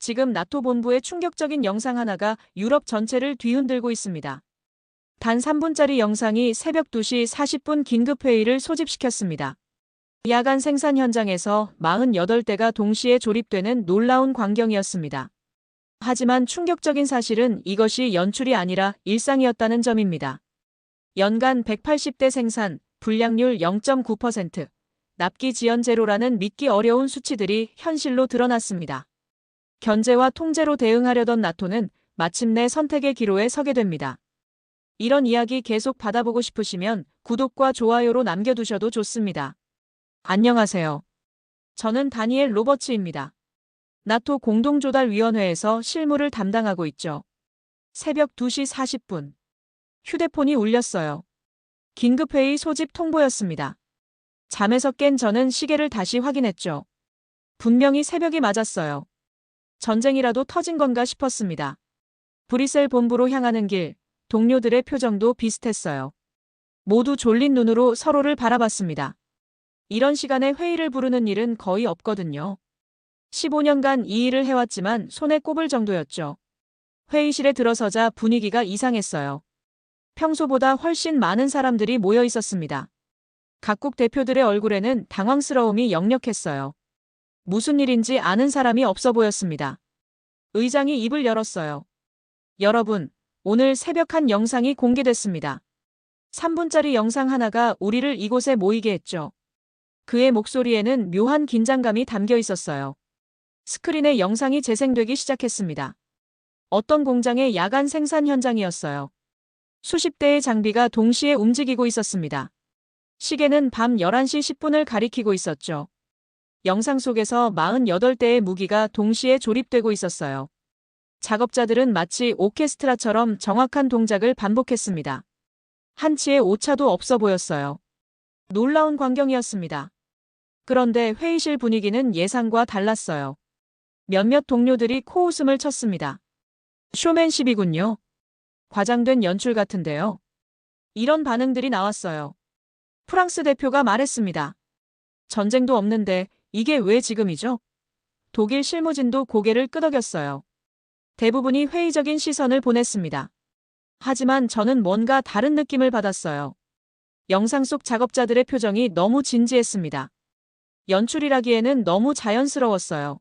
지금 나토 본부의 충격적인 영상 하나가 유럽 전체를 뒤흔들고 있습니다. 단 3분짜리 영상이 새벽 2시 40분 긴급회의를 소집시켰습니다. 야간 생산 현장에서 48대가 동시에 조립되는 놀라운 광경이었습니다. 하지만 충격적인 사실은 이것이 연출이 아니라 일상이었다는 점입니다. 연간 180대 생산, 불량률 0.9%, 납기 지연 제로라는 믿기 어려운 수치들이 현실로 드러났습니다. 견제와 통제로 대응하려던 나토는 마침내 선택의 기로에 서게 됩니다. 이런 이야기 계속 받아보고 싶으시면 구독과 좋아요로 남겨두셔도 좋습니다. 안녕하세요. 저는 다니엘 로버츠입니다. 나토 공동조달위원회에서 실무를 담당하고 있죠. 새벽 2시 40분. 휴대폰이 울렸어요. 긴급회의 소집 통보였습니다. 잠에서 깬 저는 시계를 다시 확인했죠. 분명히 새벽이 맞았어요. 전쟁이라도 터진 건가 싶었습니다. 브뤼셀 본부로 향하는 길, 동료들의 표정도 비슷했어요. 모두 졸린 눈으로 서로를 바라봤습니다. 이런 시간에 회의를 부르는 일은 거의 없거든요. 15년간 이 일을 해왔지만 손에 꼽을 정도였죠. 회의실에 들어서자 분위기가 이상했어요. 평소보다 훨씬 많은 사람들이 모여 있었습니다. 각국 대표들의 얼굴에는 당황스러움이 역력했어요. 무슨 일인지 아는 사람이 없어 보였습니다. 의장이 입을 열었어요. 여러분, 오늘 새벽 한 영상이 공개됐습니다. 3분짜리 영상 하나가 우리를 이곳에 모이게 했죠. 그의 목소리에는 묘한 긴장감이 담겨 있었어요. 스크린에 영상이 재생되기 시작했습니다. 어떤 공장의 야간 생산 현장이었어요. 수십 대의 장비가 동시에 움직이고 있었습니다. 시계는 밤 11시 10분을 가리키고 있었죠. 영상 속에서 48대의 무기가 동시에 조립되고 있었어요. 작업자들은 마치 오케스트라처럼 정확한 동작을 반복했습니다. 한치의 오차도 없어 보였어요. 놀라운 광경이었습니다. 그런데 회의실 분위기는 예상과 달랐어요. 몇몇 동료들이 코웃음을 쳤습니다. 쇼맨십이군요. 과장된 연출 같은데요. 이런 반응들이 나왔어요. 프랑스 대표가 말했습니다. 전쟁도 없는데 이게 왜 지금이죠? 독일 실무진도 고개를 끄덕였어요. 대부분이 회의적인 시선을 보냈습니다. 하지만 저는 뭔가 다른 느낌을 받았어요. 영상 속 작업자들의 표정이 너무 진지했습니다. 연출이라기에는 너무 자연스러웠어요.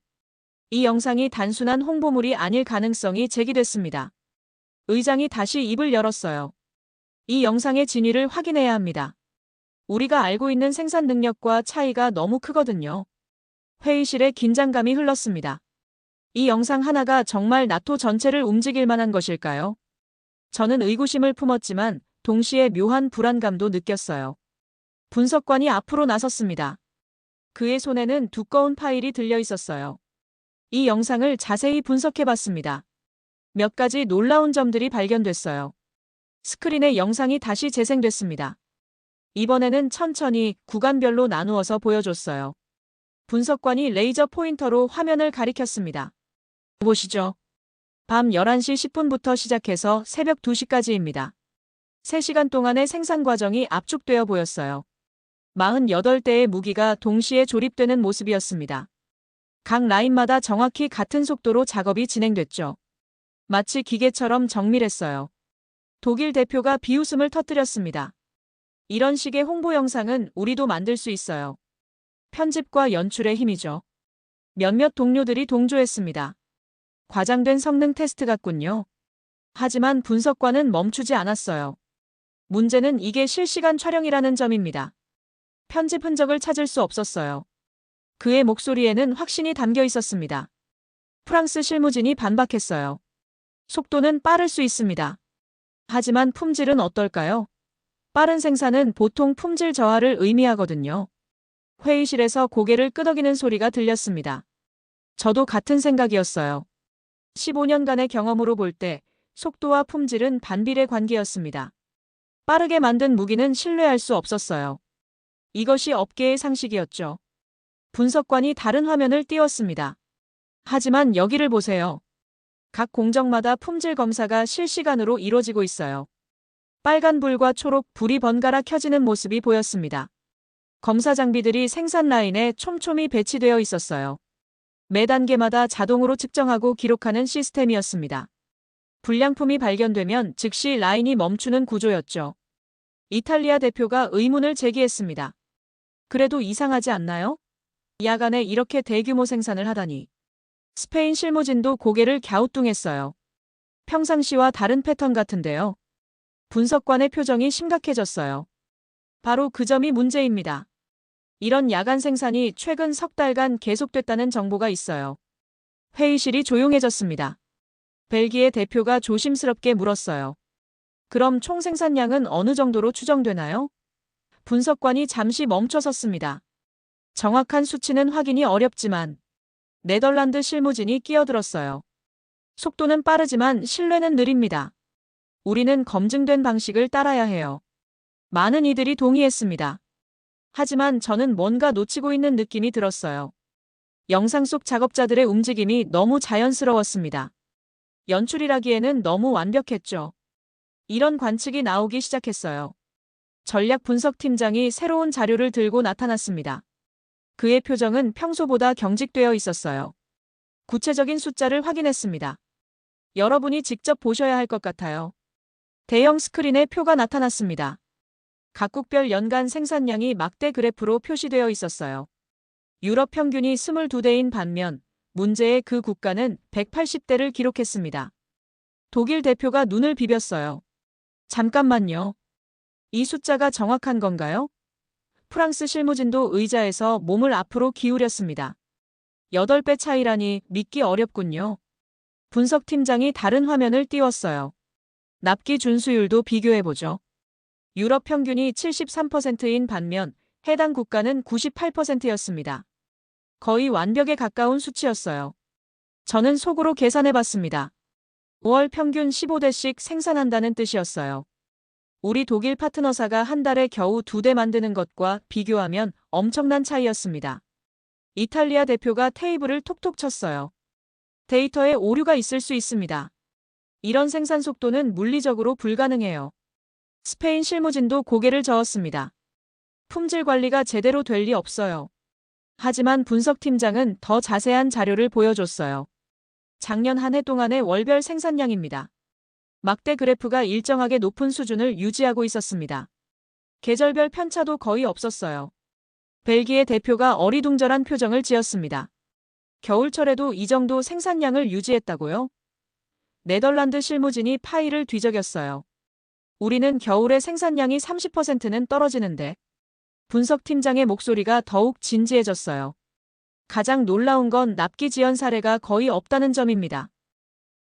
이 영상이 단순한 홍보물이 아닐 가능성이 제기됐습니다. 의장이 다시 입을 열었어요. 이 영상의 진위를 확인해야 합니다. 우리가 알고 있는 생산 능력과 차이가 너무 크거든요. 회의실에 긴장감이 흘렀습니다. 이 영상 하나가 정말 나토 전체를 움직일 만한 것일까요? 저는 의구심을 품었지만 동시에 묘한 불안감도 느꼈어요. 분석관이 앞으로 나섰습니다. 그의 손에는 두꺼운 파일이 들려 있었어요. 이 영상을 자세히 분석해봤습니다. 몇 가지 놀라운 점들이 발견됐어요. 스크린에 영상이 다시 재생됐습니다. 이번에는 천천히 구간별로 나누어서 보여줬어요. 분석관이 레이저 포인터로 화면을 가리켰습니다. 보시죠. 밤 11시 10분부터 시작해서 새벽 2시까지입니다. 3시간 동안의 생산 과정이 압축되어 보였어요. 48대의 무기가 동시에 조립되는 모습이었습니다. 각 라인마다 정확히 같은 속도로 작업이 진행됐죠. 마치 기계처럼 정밀했어요. 독일 대표가 비웃음을 터뜨렸습니다. 이런 식의 홍보 영상은 우리도 만들 수 있어요. 편집과 연출의 힘이죠. 몇몇 동료들이 동조했습니다. 과장된 성능 테스트 같군요. 하지만 분석관은 멈추지 않았어요. 문제는 이게 실시간 촬영이라는 점입니다. 편집 흔적을 찾을 수 없었어요. 그의 목소리에는 확신이 담겨 있었습니다. 프랑스 실무진이 반박했어요. 속도는 빠를 수 있습니다. 하지만 품질은 어떨까요? 빠른 생산은 보통 품질 저하를 의미하거든요. 회의실에서 고개를 끄덕이는 소리가 들렸습니다. 저도 같은 생각이었어요. 15년간의 경험으로 볼 때 속도와 품질은 반비례 관계였습니다. 빠르게 만든 무기는 신뢰할 수 없었어요. 이것이 업계의 상식이었죠. 분석관이 다른 화면을 띄웠습니다. 하지만 여기를 보세요. 각 공정마다 품질 검사가 실시간으로 이루어지고 있어요. 빨간 불과 초록 불이 번갈아 켜지는 모습이 보였습니다. 검사 장비들이 생산 라인에 촘촘히 배치되어 있었어요. 매 단계마다 자동으로 측정하고 기록하는 시스템이었습니다. 불량품이 발견되면 즉시 라인이 멈추는 구조였죠. 이탈리아 대표가 의문을 제기했습니다. 그래도 이상하지 않나요? 야간에 이렇게 대규모 생산을 하다니. 스페인 실무진도 고개를 갸우뚱했어요. 평상시와 다른 패턴 같은데요. 분석관의 표정이 심각해졌어요. 바로 그 점이 문제입니다. 이런 야간 생산이 최근 석 달간 계속됐다는 정보가 있어요. 회의실이 조용해졌습니다. 벨기에 대표가 조심스럽게 물었어요. 그럼 총 생산량은 어느 정도로 추정되나요? 분석관이 잠시 멈춰섰습니다. 정확한 수치는 확인이 어렵지만 네덜란드 실무진이 끼어들었어요. 속도는 빠르지만 신뢰는 느립니다. 우리는 검증된 방식을 따라야 해요. 많은 이들이 동의했습니다. 하지만 저는 뭔가 놓치고 있는 느낌이 들었어요. 영상 속 작업자들의 움직임이 너무 자연스러웠습니다. 연출이라기에는 너무 완벽했죠. 이런 관측이 나오기 시작했어요. 전략 분석팀장이 새로운 자료를 들고 나타났습니다. 그의 표정은 평소보다 경직되어 있었어요. 구체적인 숫자를 확인했습니다. 여러분이 직접 보셔야 할 것 같아요. 대형 스크린에 표가 나타났습니다. 각국별 연간 생산량이 막대 그래프로 표시되어 있었어요. 유럽 평균이 22대인 반면 문제의 그 국가는 180대를 기록했습니다. 독일 대표가 눈을 비볐어요. 잠깐만요. 이 숫자가 정확한 건가요? 프랑스 실무진도 의자에서 몸을 앞으로 기울였습니다. 8배 차이라니 믿기 어렵군요. 분석팀장이 다른 화면을 띄웠어요. 납기 준수율도 비교해보죠. 유럽 평균이 73%인 반면 해당 국가는 98%였습니다. 거의 완벽에 가까운 수치였어요. 저는 속으로 계산해봤습니다. 5월 평균 15대씩 생산한다는 뜻이었어요. 우리 독일 파트너사가 한 달에 겨우 2대 만드는 것과 비교하면 엄청난 차이였습니다. 이탈리아 대표가 테이블을 톡톡 쳤어요. 데이터에 오류가 있을 수 있습니다. 이런 생산 속도는 물리적으로 불가능해요. 스페인 실무진도 고개를 저었습니다. 품질 관리가 제대로 될 리 없어요. 하지만 분석팀장은 더 자세한 자료를 보여줬어요. 작년 한 해 동안의 월별 생산량입니다. 막대 그래프가 일정하게 높은 수준을 유지하고 있었습니다. 계절별 편차도 거의 없었어요. 벨기에 대표가 어리둥절한 표정을 지었습니다. 겨울철에도 이 정도 생산량을 유지했다고요? 네덜란드 실무진이 파일을 뒤적였어요. 우리는 겨울에 생산량이 30%는 떨어지는데. 분석팀장의 목소리가 더욱 진지해졌어요. 가장 놀라운 건 납기 지연 사례가 거의 없다는 점입니다.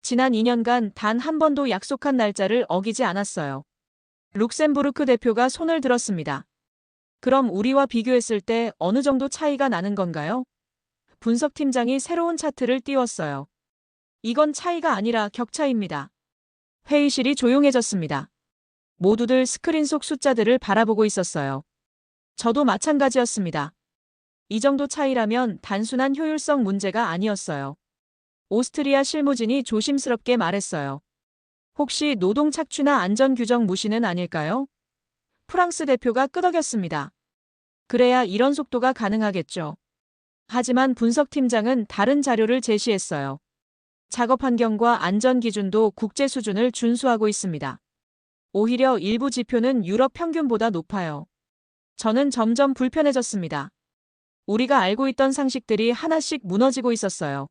지난 2년간 단 한 번도 약속한 날짜를 어기지 않았어요. 룩셈부르크 대표가 손을 들었습니다. 그럼 우리와 비교했을 때 어느 정도 차이가 나는 건가요? 분석팀장이 새로운 차트를 띄웠어요. 이건 차이가 아니라 격차입니다. 회의실이 조용해졌습니다. 모두들 스크린 속 숫자들을 바라보고 있었어요. 저도 마찬가지였습니다. 이 정도 차이라면 단순한 효율성 문제가 아니었어요. 오스트리아 실무진이 조심스럽게 말했어요. 혹시 노동 착취나 안전 규정 무시는 아닐까요? 프랑스 대표가 끄덕였습니다. 그래야 이런 속도가 가능하겠죠. 하지만 분석팀장은 다른 자료를 제시했어요. 작업 환경과 안전 기준도 국제 수준을 준수하고 있습니다. 오히려 일부 지표는 유럽 평균보다 높아요. 저는 점점 불편해졌습니다. 우리가 알고 있던 상식들이 하나씩 무너지고 있었어요.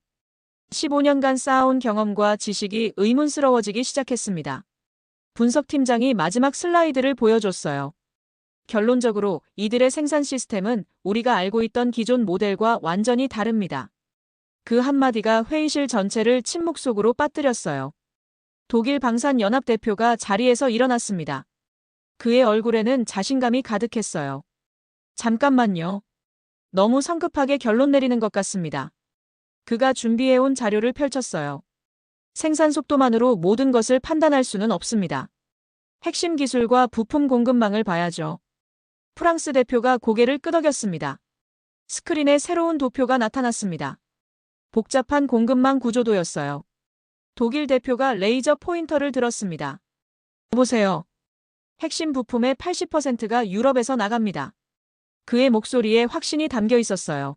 15년간 쌓아온 경험과 지식이 의문스러워지기 시작했습니다. 분석팀장이 마지막 슬라이드를 보여줬어요. 결론적으로 이들의 생산 시스템은 우리가 알고 있던 기존 모델과 완전히 다릅니다. 그 한마디가 회의실 전체를 침묵 속으로 빠뜨렸어요. 독일 방산연합 대표가 자리에서 일어났습니다. 그의 얼굴에는 자신감이 가득했어요. 잠깐만요. 너무 성급하게 결론 내리는 것 같습니다. 그가 준비해온 자료를 펼쳤어요. 생산 속도만으로 모든 것을 판단할 수는 없습니다. 핵심 기술과 부품 공급망을 봐야죠. 프랑스 대표가 고개를 끄덕였습니다. 스크린에 새로운 도표가 나타났습니다. 복잡한 공급망 구조도였어요. 독일 대표가 레이저 포인터를 들었습니다. 보세요. 핵심 부품의 80%가 유럽에서 나갑니다. 그의 목소리에 확신이 담겨 있었어요.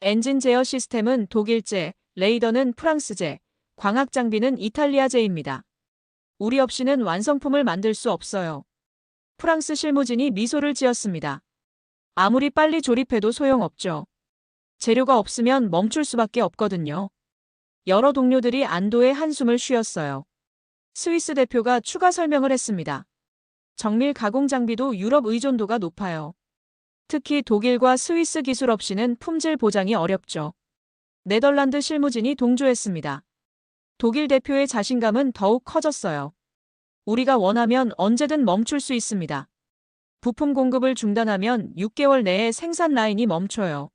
엔진 제어 시스템은 독일제, 레이더는 프랑스제, 광학 장비는 이탈리아제입니다. 우리 없이는 완성품을 만들 수 없어요. 프랑스 실무진이 미소를 지었습니다. 아무리 빨리 조립해도 소용없죠. 재료가 없으면 멈출 수밖에 없거든요. 여러 동료들이 안도의 한숨을 쉬었어요. 스위스 대표가 추가 설명을 했습니다. 정밀 가공 장비도 유럽 의존도가 높아요. 특히 독일과 스위스 기술 없이는 품질 보장이 어렵죠. 네덜란드 실무진이 동조했습니다. 독일 대표의 자신감은 더욱 커졌어요. 우리가 원하면 언제든 멈출 수 있습니다. 부품 공급을 중단하면 6개월 내에 생산 라인이 멈춰요.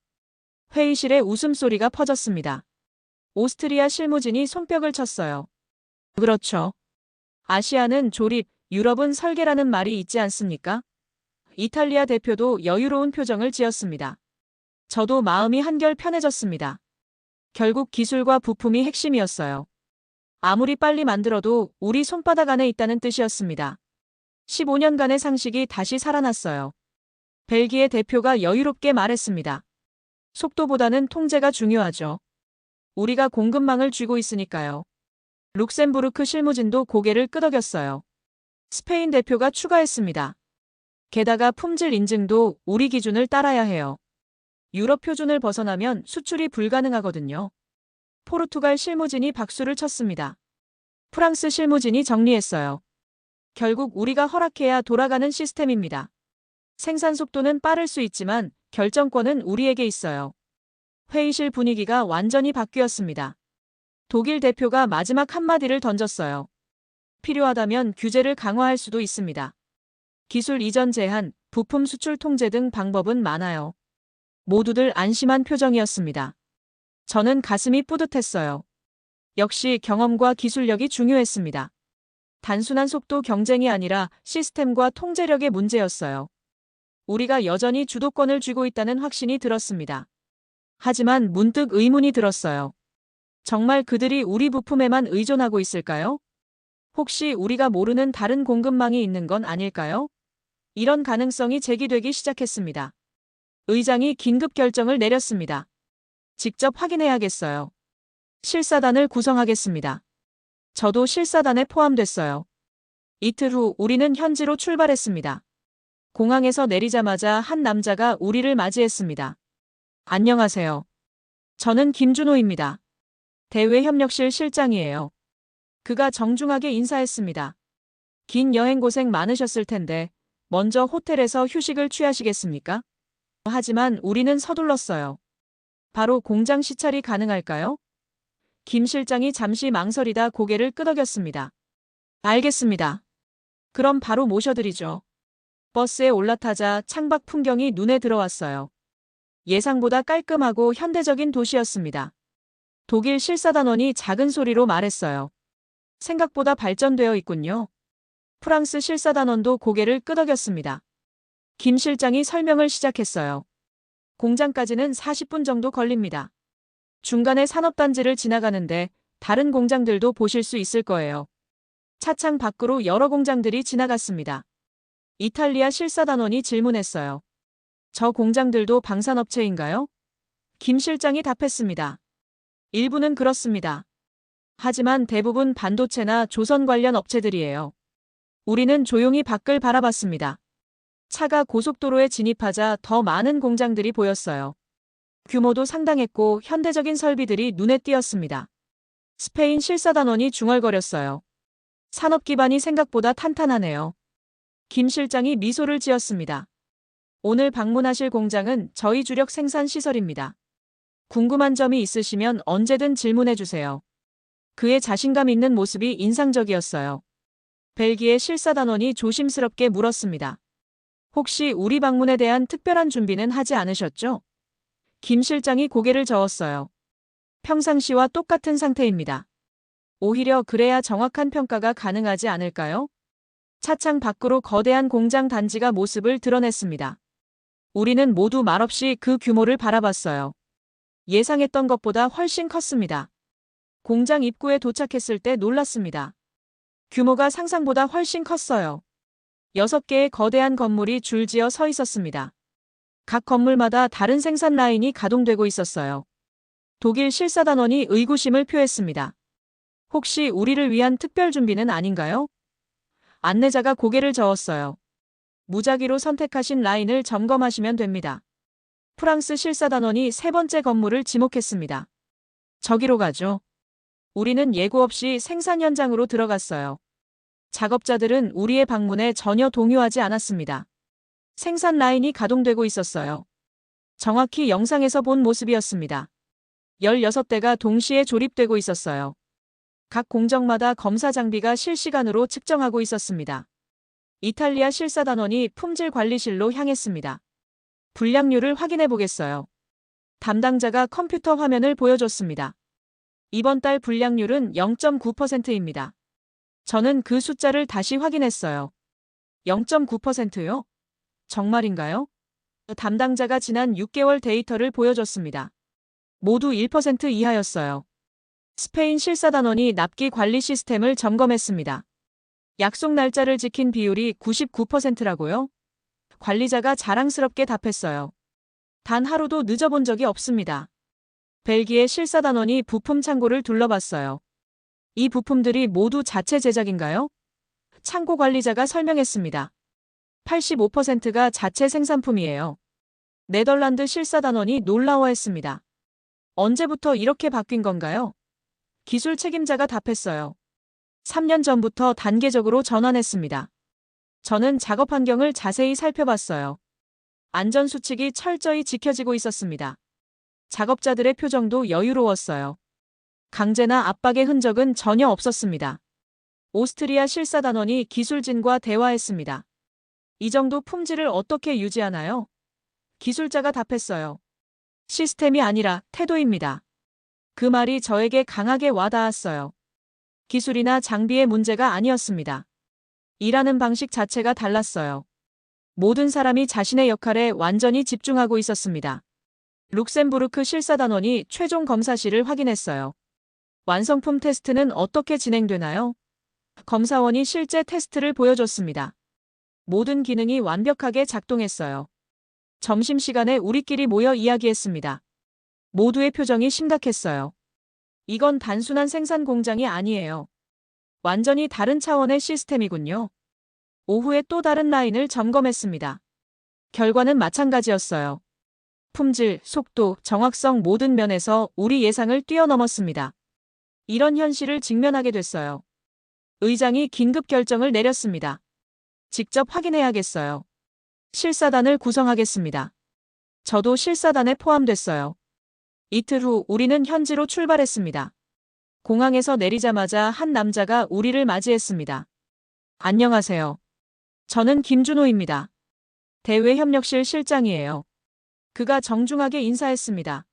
회의실에 웃음소리가 퍼졌습니다. 오스트리아 실무진이 손뼉을 쳤어요. 그렇죠. 아시아는 조립, 유럽은 설계라는 말이 있지 않습니까? 이탈리아 대표도 여유로운 표정을 지었습니다. 저도 마음이 한결 편해졌습니다. 결국 기술과 부품이 핵심이었어요. 아무리 빨리 만들어도 우리 손바닥 안에 있다는 뜻이었습니다. 15년간의 상식이 다시 살아났어요. 벨기에 대표가 여유롭게 말했습니다. 속도보다는 통제가 중요하죠. 우리가 공급망을 쥐고 있으니까요. 룩셈부르크 실무진도 고개를 끄덕였어요. 스페인 대표가 추가했습니다. 게다가 품질 인증도 우리 기준을 따라야 해요. 유럽 표준을 벗어나면 수출이 불가능하거든요. 포르투갈 실무진이 박수를 쳤습니다. 프랑스 실무진이 정리했어요. 결국 우리가 허락해야 돌아가는 시스템입니다. 생산 속도는 빠를 수 있지만 결정권은 우리에게 있어요. 회의실 분위기가 완전히 바뀌었습니다. 독일 대표가 마지막 한마디를 던졌어요. 필요하다면 규제를 강화할 수도 있습니다. 기술 이전 제한, 부품 수출 통제 등 방법은 많아요. 모두들 안심한 표정이었습니다. 저는 가슴이 뿌듯했어요. 역시 경험과 기술력이 중요했습니다. 단순한 속도 경쟁이 아니라 시스템과 통제력의 문제였어요. 우리가 여전히 주도권을 쥐고 있다는 확신이 들었습니다. 하지만 문득 의문이 들었어요. 정말 그들이 우리 부품에만 의존하고 있을까요? 혹시 우리가 모르는 다른 공급망이 있는 건 아닐까요? 이런 가능성이 제기되기 시작했습니다. 의장이 긴급 결정을 내렸습니다. 직접 확인해야겠어요. 실사단을 구성하겠습니다. 저도 실사단에 포함됐어요. 이틀 후 우리는 현지로 출발했습니다. 공항에서 내리자마자 한 남자가 우리를 맞이했습니다. 안녕하세요. 저는 김준호입니다. 대외협력실 실장이에요. 그가 정중하게 인사했습니다. 긴 여행 고생 많으셨을 텐데 먼저 호텔에서 휴식을 취하시겠습니까? 하지만 우리는 서둘렀어요. 바로 공장 시찰이 가능할까요? 김 실장이 잠시 망설이다 고개를 끄덕였습니다. 알겠습니다. 그럼 바로 모셔드리죠. 버스에 올라타자 창밖 풍경이 눈에 들어왔어요. 예상보다 깔끔하고 현대적인 도시였습니다. 독일 실사단원이 작은 소리로 말했어요. 생각보다 발전되어 있군요. 프랑스 실사단원도 고개를 끄덕였습니다. 김 실장이 설명을 시작했어요. 공장까지는 40분 정도 걸립니다. 중간에 산업단지를 지나가는데 다른 공장들도 보실 수 있을 거예요. 차창 밖으로 여러 공장들이 지나갔습니다. 이탈리아 실사단원이 질문했어요. 저 공장들도 방산업체인가요? 김 실장이 답했습니다. 일부는 그렇습니다. 하지만 대부분 반도체나 조선 관련 업체들이에요. 우리는 조용히 밖을 바라봤습니다. 차가 고속도로에 진입하자 더 많은 공장들이 보였어요. 규모도 상당했고 현대적인 설비들이 눈에 띄었습니다. 스페인 실사단원이 중얼거렸어요. 산업 기반이 생각보다 탄탄하네요. 김 실장이 미소를 지었습니다. 오늘 방문하실 공장은 저희 주력 생산 시설입니다. 궁금한 점이 있으시면 언제든 질문해 주세요. 그의 자신감 있는 모습이 인상적이었어요. 벨기에 실사단원이 조심스럽게 물었습니다. 혹시 우리 방문에 대한 특별한 준비는 하지 않으셨죠? 김 실장이 고개를 저었어요. 평상시와 똑같은 상태입니다. 오히려 그래야 정확한 평가가 가능하지 않을까요? 차창 밖으로 거대한 공장 단지가 모습을 드러냈습니다. 우리는 모두 말없이 그 규모를 바라봤어요. 예상했던 것보다 훨씬 컸습니다. 공장 입구에 도착했을 때 놀랐습니다. 규모가 상상보다 훨씬 컸어요. 6개의 거대한 건물이 줄지어 서 있었습니다. 각 건물마다 다른 생산 라인이 가동되고 있었어요. 독일 실사단원이 의구심을 표했습니다. 혹시 우리를 위한 특별 준비는 아닌가요? 안내자가 고개를 저었어요. 무작위로 선택하신 라인을 점검하시면 됩니다. 프랑스 실사단원이 세 번째 건물을 지목했습니다. 저기로 가죠. 우리는 예고 없이 생산 현장으로 들어갔어요. 작업자들은 우리의 방문에 전혀 동요하지 않았습니다. 생산 라인이 가동되고 있었어요. 정확히 영상에서 본 모습이었습니다. 16대가 동시에 조립되고 있었어요. 각 공정마다 검사 장비가 실시간으로 측정하고 있었습니다. 이탈리아 실사단원이 품질 관리실로 향했습니다. 불량률을 확인해 보겠어요. 담당자가 컴퓨터 화면을 보여줬습니다. 이번 달 불량률은 0.9%입니다. 저는 그 숫자를 다시 확인했어요. 0.9%요? 정말인가요? 담당자가 지난 6개월 데이터를 보여줬습니다. 모두 1% 이하였어요. 스페인 실사단원이 납기 관리 시스템을 점검했습니다. 약속 날짜를 지킨 비율이 99%라고요? 관리자가 자랑스럽게 답했어요. 단 하루도 늦어본 적이 없습니다. 벨기에 실사단원이 부품 창고를 둘러봤어요. 이 부품들이 모두 자체 제작인가요? 창고 관리자가 설명했습니다. 85%가 자체 생산품이에요. 네덜란드 실사단원이 놀라워했습니다. 언제부터 이렇게 바뀐 건가요? 기술 책임자가 답했어요. 3년 전부터 단계적으로 전환했습니다. 저는 작업 환경을 자세히 살펴봤어요. 안전수칙이 철저히 지켜지고 있었습니다. 작업자들의 표정도 여유로웠어요. 강제나 압박의 흔적은 전혀 없었습니다. 오스트리아 실사단원이 기술진과 대화했습니다. 이 정도 품질을 어떻게 유지하나요? 기술자가 답했어요. 시스템이 아니라 태도입니다. 그 말이 저에게 강하게 와닿았어요. 기술이나 장비의 문제가 아니었습니다. 일하는 방식 자체가 달랐어요. 모든 사람이 자신의 역할에 완전히 집중하고 있었습니다. 룩셈부르크 실사단원이 최종 검사실을 확인했어요. 완성품 테스트는 어떻게 진행되나요? 검사원이 실제 테스트를 보여줬습니다. 모든 기능이 완벽하게 작동했어요. 점심시간에 우리끼리 모여 이야기했습니다. 모두의 표정이 심각했어요. 이건 단순한 생산 공장이 아니에요. 완전히 다른 차원의 시스템이군요. 오후에 또 다른 라인을 점검했습니다. 결과는 마찬가지였어요. 품질, 속도, 정확성 모든 면에서 우리 예상을 뛰어넘었습니다. 이런 현실을 직면하게 됐어요. 의장이 긴급 결정을 내렸습니다. 직접 확인해야겠어요. 실사단을 구성하겠습니다. 저도 실사단에 포함됐어요. 이틀 후 우리는 현지로 출발했습니다. 공항에서 내리자마자 한 남자가 우리를 맞이했습니다. 안녕하세요. 저는 김준호입니다. 대외협력실 실장이에요. 그가 정중하게 인사했습니다.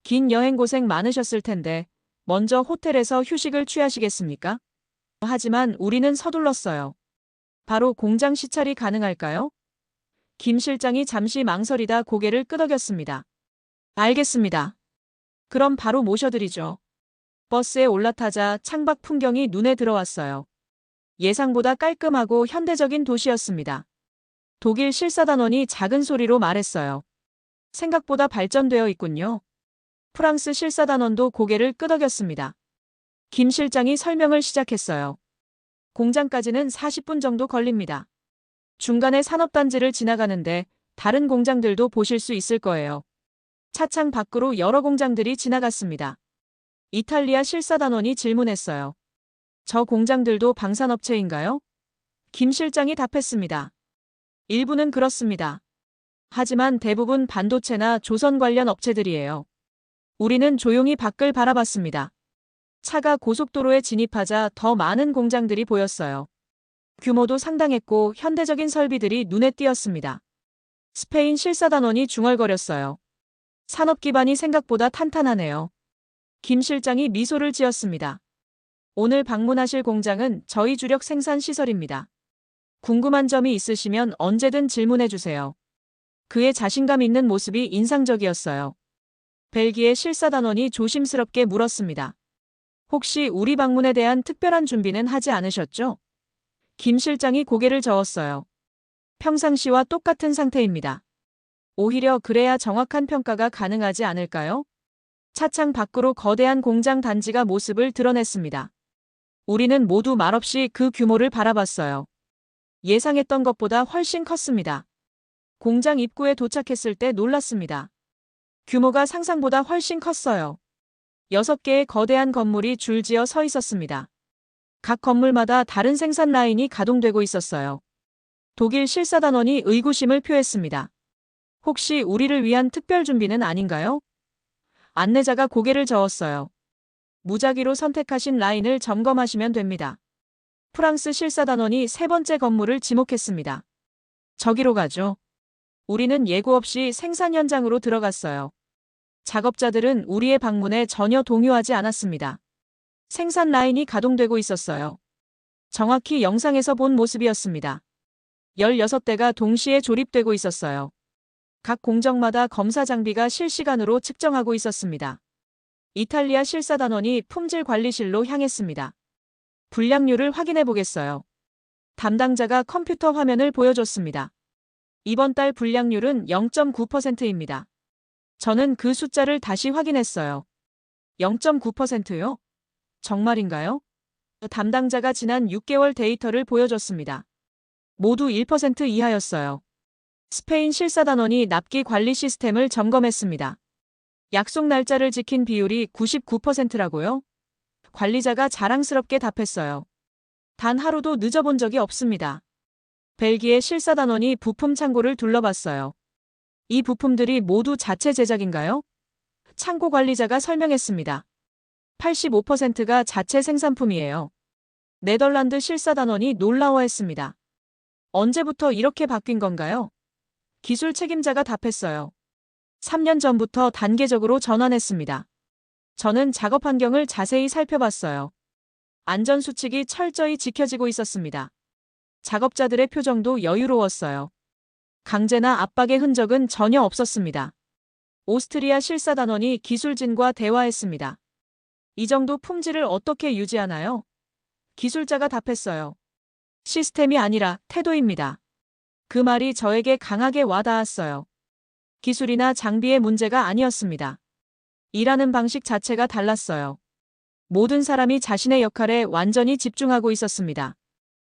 긴 여행 고생 많으셨을 텐데 먼저 호텔에서 휴식을 취하시겠습니까? 하지만 우리는 서둘렀어요. 바로 공장 시찰이 가능할까요? 김 실장이 잠시 망설이다 고개를 끄덕였습니다. 알겠습니다. 그럼 바로 모셔드리죠. 버스에 올라타자 창밖 풍경이 눈에 들어왔어요. 예상보다 깔끔하고 현대적인 도시였습니다. 독일 실사단원이 작은 소리로 말했어요. 생각보다 발전되어 있군요. 프랑스 실사단원도 고개를 끄덕였습니다. 김 실장이 설명을 시작했어요. 공장까지는 40분 정도 걸립니다. 중간에 산업단지를 지나가는데 다른 공장들도 보실 수 있을 거예요. 차창 밖으로 여러 공장들이 지나갔습니다. 이탈리아 실사단원이 질문했어요. 저 공장들도 방산업체인가요? 김 실장이 답했습니다. 일부는 그렇습니다. 하지만 대부분 반도체나 조선 관련 업체들이에요. 우리는 조용히 밖을 바라봤습니다. 차가 고속도로에 진입하자 더 많은 공장들이 보였어요. 규모도 상당했고 현대적인 설비들이 눈에 띄었습니다. 스페인 실사단원이 중얼거렸어요. 산업 기반이 생각보다 탄탄하네요. 김 실장이 미소를 지었습니다. 오늘 방문하실 공장은 저희 주력 생산 시설입니다. 궁금한 점이 있으시면 언제든 질문해 주세요. 그의 자신감 있는 모습이 인상적이었어요. 벨기에 실사단원이 조심스럽게 물었습니다. 혹시 우리 방문에 대한 특별한 준비는 하지 않으셨죠? 김 실장이 고개를 저었어요. 평상시와 똑같은 상태입니다. 오히려 그래야 정확한 평가가 가능하지 않을까요? 차창 밖으로 거대한 공장 단지가 모습을 드러냈습니다. 우리는 모두 말없이 그 규모를 바라봤어요. 예상했던 것보다 훨씬 컸습니다. 공장 입구에 도착했을 때 놀랐습니다. 규모가 상상보다 훨씬 컸어요. 6개의 거대한 건물이 줄지어 서 있었습니다. 각 건물마다 다른 생산 라인이 가동되고 있었어요. 독일 실사단원이 의구심을 표했습니다. 혹시 우리를 위한 특별 준비는 아닌가요? 안내자가 고개를 저었어요. 무작위로 선택하신 라인을 점검하시면 됩니다. 프랑스 실사단원이 3번째 건물을 지목했습니다. 저기로 가죠. 우리는 예고 없이 생산 현장으로 들어갔어요. 작업자들은 우리의 방문에 전혀 동요하지 않았습니다. 생산 라인이 가동되고 있었어요. 정확히 영상에서 본 모습이었습니다. 16대가 동시에 조립되고 있었어요. 각 공정마다 검사 장비가 실시간으로 측정하고 있었습니다. 이탈리아 실사단원이 품질 관리실로 향했습니다. 불량률을 확인해 보겠어요. 담당자가 컴퓨터 화면을 보여줬습니다. 이번 달 불량률은 0.9%입니다. 저는 그 숫자를 다시 확인했어요. 0.9%요? 정말인가요? 담당자가 지난 6개월 데이터를 보여줬습니다. 모두 1% 이하였어요. 스페인 실사단원이 납기 관리 시스템을 점검했습니다. 약속 날짜를 지킨 비율이 99%라고요? 관리자가 자랑스럽게 답했어요. 단 하루도 늦어본 적이 없습니다. 벨기에 실사단원이 부품 창고를 둘러봤어요. 이 부품들이 모두 자체 제작인가요? 창고 관리자가 설명했습니다. 85%가 자체 생산품이에요. 네덜란드 실사단원이 놀라워했습니다. 언제부터 이렇게 바뀐 건가요? 기술 책임자가 답했어요. 3년 전부터 단계적으로 전환했습니다. 저는 작업 환경을 자세히 살펴봤어요. 안전수칙이 철저히 지켜지고 있었습니다. 작업자들의 표정도 여유로웠어요. 강제나 압박의 흔적은 전혀 없었습니다. 오스트리아 실사단원이 기술진과 대화했습니다. 이 정도 품질을 어떻게 유지하나요? 기술자가 답했어요. 시스템이 아니라 태도입니다. 그 말이 저에게 강하게 와닿았어요. 기술이나 장비의 문제가 아니었습니다. 일하는 방식 자체가 달랐어요. 모든 사람이 자신의 역할에 완전히 집중하고 있었습니다.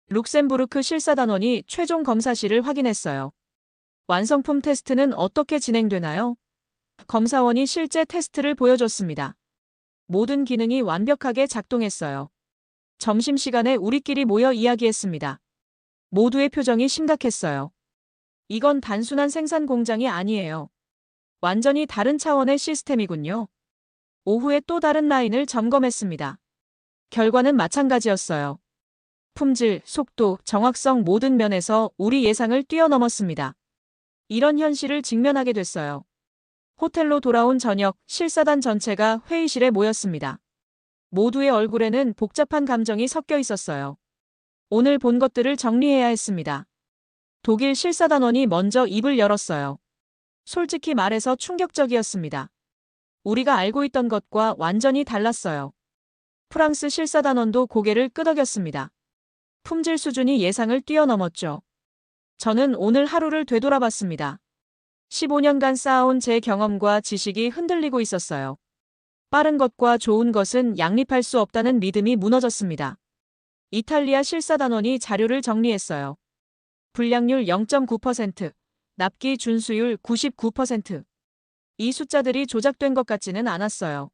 룩셈부르크 실사단원이 최종 검사실을 확인했어요. 완성품 테스트는 어떻게 진행되나요? 검사원이 실제 테스트를 보여줬습니다. 모든 기능이 완벽하게 작동했어요. 점심시간에 우리끼리 모여 이야기했습니다. 모두의 표정이 심각했어요. 이건 단순한 생산 공장이 아니에요. 완전히 다른 차원의 시스템이군요. 오후에 또 다른 라인을 점검했습니다. 결과는 마찬가지였어요. 품질, 속도, 정확성 모든 면에서 우리 예상을 뛰어넘었습니다. 이런 현실을 직면하게 됐어요. 호텔로 돌아온 저녁, 실사단 전체가 회의실에 모였습니다. 모두의 얼굴에는 복잡한 감정이 섞여 있었어요. 오늘 본 것들을 정리해야 했습니다. 독일 실사단원이 먼저 입을 열었어요. 솔직히 말해서 충격적이었습니다. 우리가 알고 있던 것과 완전히 달랐어요. 프랑스 실사단원도 고개를 끄덕였습니다. 품질 수준이 예상을 뛰어넘었죠. 저는 오늘 하루를 되돌아봤습니다. 15년간 쌓아온 제 경험과 지식이 흔들리고 있었어요. 빠른 것과 좋은 것은 양립할 수 없다는 믿음이 무너졌습니다. 이탈리아 실사단원이 자료를 정리했어요. 불량률 0.9%, 납기 준수율 99%. 이 숫자들이 조작된 것 같지는 않았어요.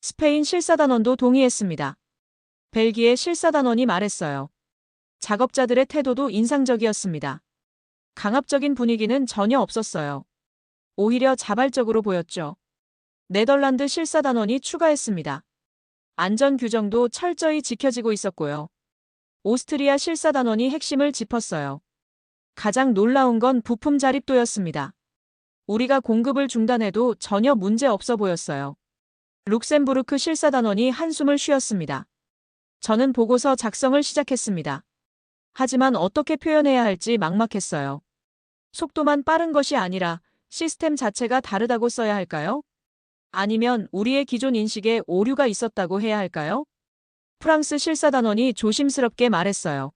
스페인 실사단원도 동의했습니다. 벨기에 실사단원이 말했어요. 작업자들의 태도도 인상적이었습니다. 강압적인 분위기는 전혀 없었어요. 오히려 자발적으로 보였죠. 네덜란드 실사단원이 추가했습니다. 안전 규정도 철저히 지켜지고 있었고요. 오스트리아 실사단원이 핵심을 짚었어요. 가장 놀라운 건 부품 자립도였습니다. 우리가 공급을 중단해도 전혀 문제 없어 보였어요. 룩셈부르크 실사단원이 한숨을 쉬었습니다. 저는 보고서 작성을 시작했습니다. 하지만 어떻게 표현해야 할지 막막했어요. 속도만 빠른 것이 아니라 시스템 자체가 다르다고 써야 할까요? 아니면 우리의 기존 인식에 오류가 있었다고 해야 할까요? 프랑스 실사단원이 조심스럽게 말했어요.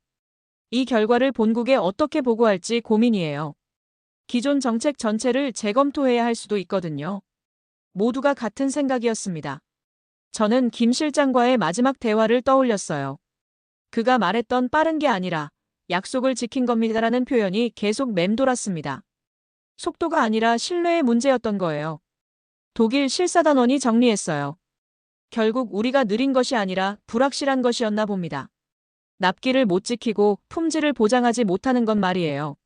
이 결과를 본국에 어떻게 보고할지 고민이에요. 기존 정책 전체를 재검토해야 할 수도 있거든요. 모두가 같은 생각이었습니다. 저는 김 실장과의 마지막 대화를 떠올렸어요. 그가 말했던 빠른 게 아니라 약속을 지킨 겁니다라는 표현이 계속 맴돌았습니다. 속도가 아니라 신뢰의 문제였던 거예요. 독일 실사단원이 정리했어요. 결국 우리가 느린 것이 아니라 불확실한 것이었나 봅니다. 납기를 못 지키고 품질을 보장하지 못하는 건 말이에요.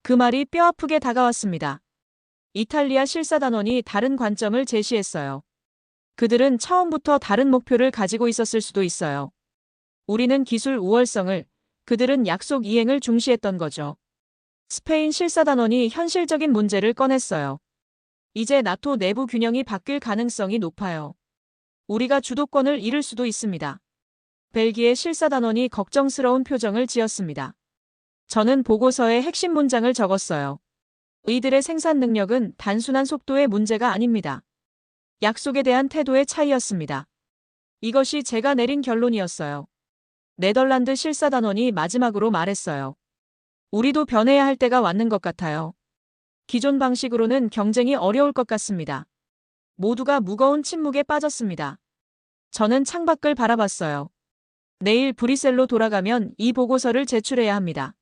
그 말이 뼈아프게 다가왔습니다. 이탈리아 실사단원이 다른 관점을 제시했어요. 그들은 처음부터 다른 목표를 가지고 있었을 수도 있어요. 우리는 기술 우월성을, 그들은 약속 이행을 중시했던 거죠. 스페인 실사단원이 현실적인 문제를 꺼냈어요. 이제 나토 내부 균형이 바뀔 가능성이 높아요. 우리가 주도권을 잃을 수도 있습니다. 벨기에 실사단원이 걱정스러운 표정을 지었습니다. 저는 보고서에 핵심 문장을 적었어요. 이들의 생산 능력은 단순한 속도의 문제가 아닙니다. 약속에 대한 태도의 차이였습니다. 이것이 제가 내린 결론이었어요. 네덜란드 실사단원이 마지막으로 말했어요. 우리도 변해야 할 때가 왔는 것 같아요. 기존 방식으로는 경쟁이 어려울 것 같습니다. 모두가 무거운 침묵에 빠졌습니다. 저는 창밖을 바라봤어요. 내일 브뤼셀로 돌아가면 이 보고서를 제출해야 합니다.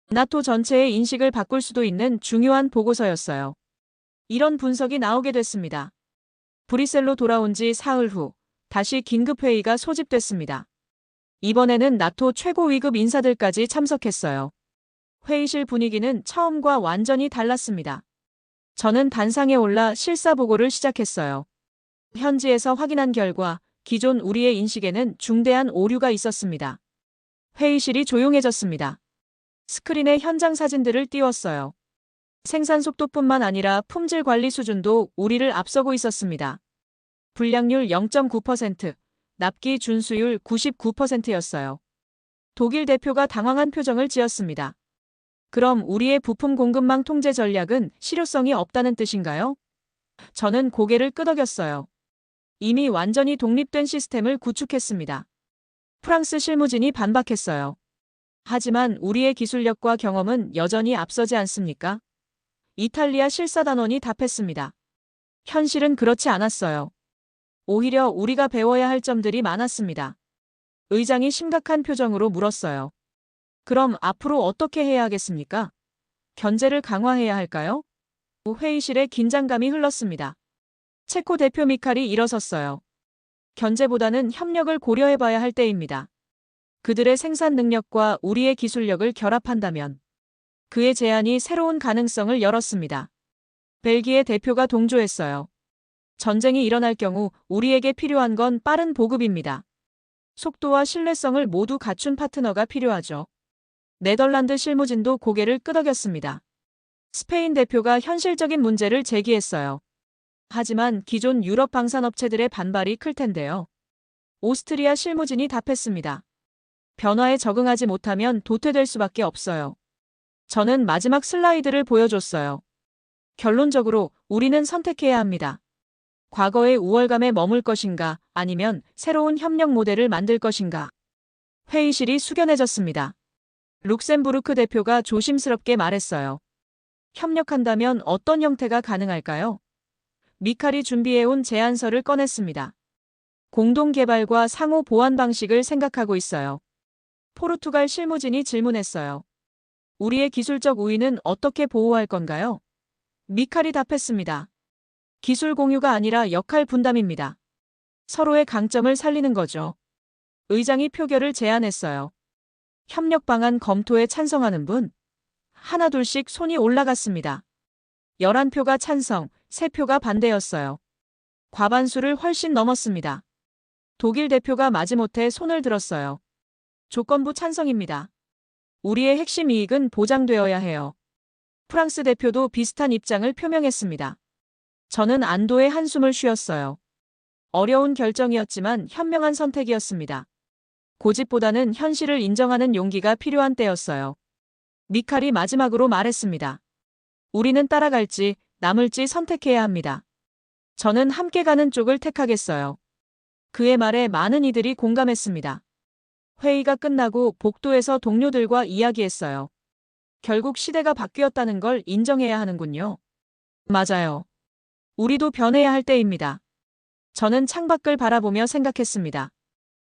나토 전체의 인식을 바꿀 수도 있는 중요한 보고서였어요. 이런 분석이 나오게 됐습니다. 브뤼셀로 돌아온 지 사흘 후 다시 긴급회의가 소집됐습니다. 이번에는 나토 최고 위급 인사들까지 참석했어요. 회의실 분위기는 처음과 완전히 달랐습니다. 저는 단상에 올라 실사보고를 시작했어요. 현지에서 확인한 결과 기존 우리의 인식에는 중대한 오류가 있었습니다. 회의실이 조용해졌습니다. 스크린에 현장 사진들을 띄웠어요. 생산 속도뿐만 아니라 품질 관리 수준도 우리를 앞서고 있었습니다. 불량률 0.9%, 납기 준수율 99%였어요. 독일 대표가 당황한 표정을 지었습니다. 그럼 우리의 부품 공급망 통제 전략은 실효성이 없다는 뜻인가요? 저는 고개를 끄덕였어요. 이미 완전히 독립된 시스템을 구축했습니다. 프랑스 실무진이 반박했어요. 하지만 우리의 기술력과 경험은 여전히 앞서지 않습니까? 이탈리아 실사단원이 답했습니다. 현실은 그렇지 않았어요. 오히려 우리가 배워야 할 점들이 많았습니다. 의장이 심각한 표정으로 물었어요. 그럼 앞으로 어떻게 해야 하겠습니까? 견제를 강화해야 할까요? 회의실에 긴장감이 흘렀습니다. 체코 대표 미칼이 일어섰어요. 견제보다는 협력을 고려해봐야 할 때입니다. 그들의 생산 능력과 우리의 기술력을 결합한다면 그의 제안이 새로운 가능성을 열었습니다. 벨기에 대표가 동조했어요. 전쟁이 일어날 경우 우리에게 필요한 건 빠른 보급입니다. 속도와 신뢰성을 모두 갖춘 파트너가 필요하죠. 네덜란드 실무진도 고개를 끄덕였습니다. 스페인 대표가 현실적인 문제를 제기했어요. 하지만 기존 유럽 방산업체들의 반발이 클 텐데요. 오스트리아 실무진이 답했습니다. 변화에 적응하지 못하면 도태될 수밖에 없어요. 저는 마지막 슬라이드를 보여줬어요. 결론적으로 우리는 선택해야 합니다. 과거의 우월감에 머물 것인가 아니면 새로운 협력 모델을 만들 것인가. 회의실이 숙연해졌습니다. 룩셈부르크 대표가 조심스럽게 말했어요. 협력한다면 어떤 형태가 가능할까요? 미칼이 준비해온 제안서를 꺼냈습니다. 공동 개발과 상호 보완 방식을 생각하고 있어요. 포르투갈 실무진이 질문했어요. 우리의 기술적 우위는 어떻게 보호할 건가요? 미칼이 답했습니다. 기술 공유가 아니라 역할 분담입니다. 서로의 강점을 살리는 거죠. 의장이 표결을 제안했어요. 협력 방안 검토에 찬성하는 분? 하나둘씩 손이 올라갔습니다. 11표가 찬성, 3표가 반대였어요. 과반수를 훨씬 넘었습니다. 독일 대표가 마지못해 손을 들었어요. 조건부 찬성입니다. 우리의 핵심 이익은 보장되어야 해요. 프랑스 대표도 비슷한 입장을 표명했습니다. 저는 안도의 한숨을 쉬었어요. 어려운 결정이었지만 현명한 선택이었습니다. 고집보다는 현실을 인정하는 용기가 필요한 때였어요. 미칼이 마지막으로 말했습니다. 우리는 따라갈지 남을지 선택해야 합니다. 저는 함께 가는 쪽을 택하겠어요. 그의 말에 많은 이들이 공감했습니다. 회의가 끝나고 복도에서 동료들과 이야기했어요. 결국 시대가 바뀌었다는 걸 인정해야 하는군요. 맞아요. 우리도 변해야 할 때입니다. 저는 창밖을 바라보며 생각했습니다.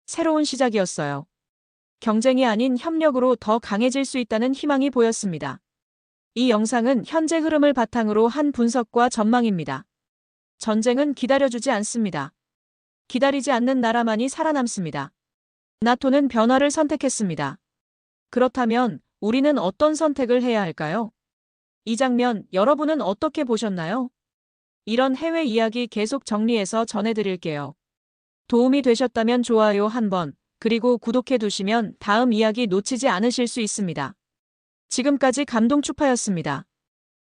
새로운 시작이었어요. 경쟁이 아닌 협력으로 더 강해질 수 있다는 희망이 보였습니다. 이 영상은 현재 흐름을 바탕으로 한 분석과 전망입니다. 전쟁은 기다려주지 않습니다. 기다리지 않는 나라만이 살아남습니다. 나토는 변화를 선택했습니다. 그렇다면 우리는 어떤 선택을 해야 할까요? 이 장면 여러분은 어떻게 보셨나요? 이런 해외 이야기 계속 정리해서 전해드릴게요. 도움이 되셨다면 좋아요 한번, 그리고 구독해 두시면 다음 이야기 놓치지 않으실 수 있습니다. 지금까지 감동축파였습니다.